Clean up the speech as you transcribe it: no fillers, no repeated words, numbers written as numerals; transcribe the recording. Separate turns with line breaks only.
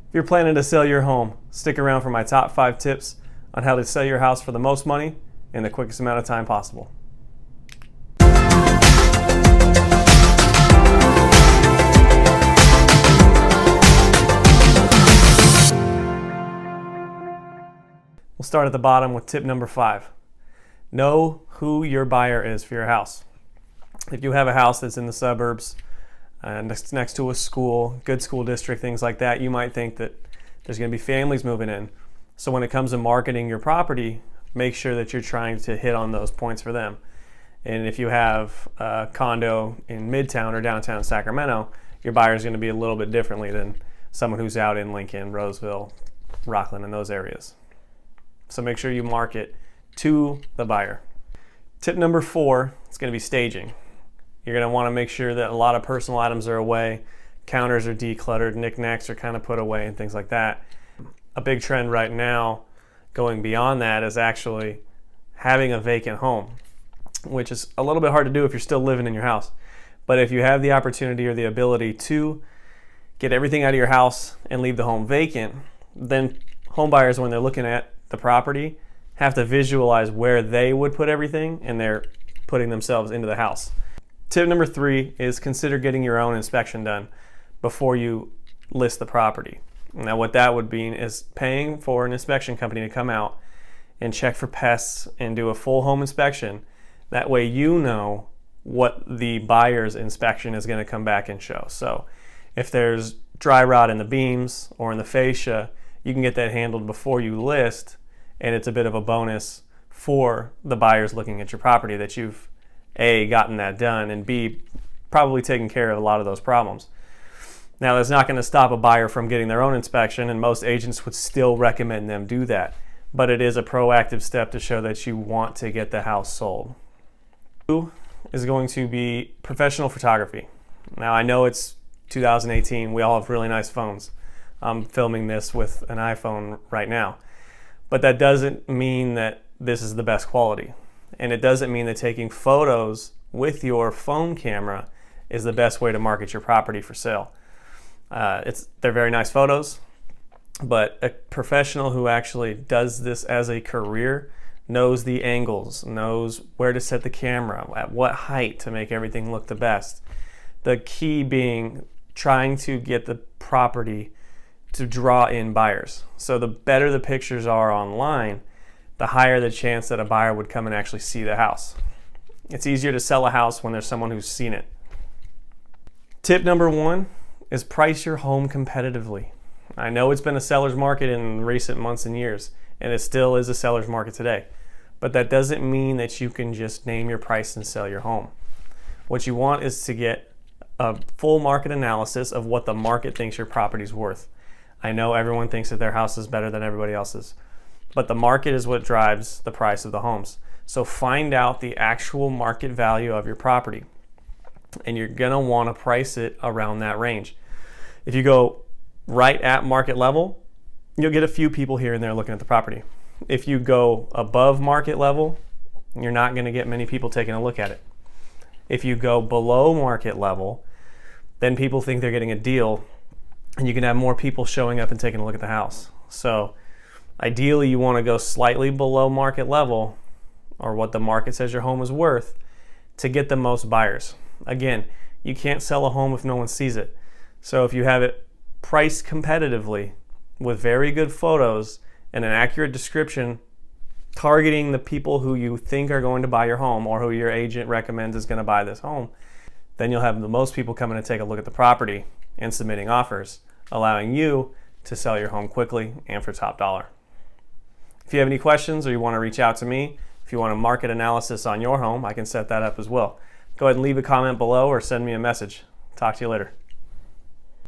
If you're planning to sell your home, stick around for my top 5 tips on how to sell your house for the most money in the quickest amount of time possible. We'll start at the bottom with tip number 5. Know who your buyer is for your house. If you have a house that's in the suburbs, next to a school, good school district, things like that, you might think that there's going to be families moving in. So when it comes to marketing your property, make sure that you're trying to hit on those points for them. And if you have a condo in Midtown or downtown Sacramento, your buyer is going to be a little bit differently than someone who's out in Lincoln, Roseville, Rockland, and those areas. So make sure you market to the buyer. Tip number 4 is going to be staging. You're going to want to make sure that a lot of personal items are away, counters are decluttered, knickknacks are kind of put away, and things like that. A big trend right now going beyond that is actually having a vacant home, which is a little bit hard to do if you're still living in your house. But if you have the opportunity or the ability to get everything out of your house and leave the home vacant, then home buyers, when they're looking at the property, have to visualize where they would put everything, and they're putting themselves into the house. Tip number 3 is consider getting your own inspection done before you list the property. Now what that would mean is paying for an inspection company to come out and check for pests and do a full home inspection. That way you know what the buyer's inspection is going to come back and show. So if there's dry rot in the beams or in the fascia, you can get that handled before you list, and it's a bit of a bonus for the buyers looking at your property that you've A, gotten that done, and B, probably taken care of a lot of those problems. Now that's not going to stop a buyer from getting their own inspection, and most agents would still recommend them do that, but it is a proactive step to show that you want to get the house sold. 2 is going to be professional photography. Now I know it's 2018, we all have really nice phones. I'm filming this with an iPhone right now, but that doesn't mean that this is the best quality. And it doesn't mean that taking photos with your phone camera is the best way to market your property for sale. They're very nice photos, but a professional who actually does this as a career knows the angles, knows where to set the camera, at what height to make everything look the best. The key being trying to get the property to draw in buyers. So the better the pictures are online, the higher the chance that a buyer would come and actually see the house. It's easier to sell a house when there's someone who's seen it. Tip number 1 is price your home competitively. I know it's been a seller's market in recent months and years, and it still is a seller's market today. But that doesn't mean that you can just name your price and sell your home. What you want is to get a full market analysis of what the market thinks your property's worth. I know everyone thinks that their house is better than everybody else's, but the market is what drives the price of the homes. So find out the actual market value of your property, and you're gonna wanna price it around that range. If you go right at market level, you'll get a few people here and there looking at the property. If you go above market level, you're not gonna get many people taking a look at it. If you go below market level, then people think they're getting a deal, and you can have more people showing up and taking a look at the house. So ideally you want to go slightly below market level, or what the market says your home is worth, to get the most buyers. Again, you can't sell a home if no one sees it. So if you have it priced competitively with very good photos and an accurate description targeting the people who you think are going to buy your home or who your agent recommends is going to buy this home, then you'll have the most people coming to take a look at the property and submitting offers, allowing you to sell your home quickly and for top dollar. If you have any questions or you want to reach out to me, if you want a market analysis on your home, I can set that up as well. Go ahead and leave a comment below or send me a message. Talk to you later.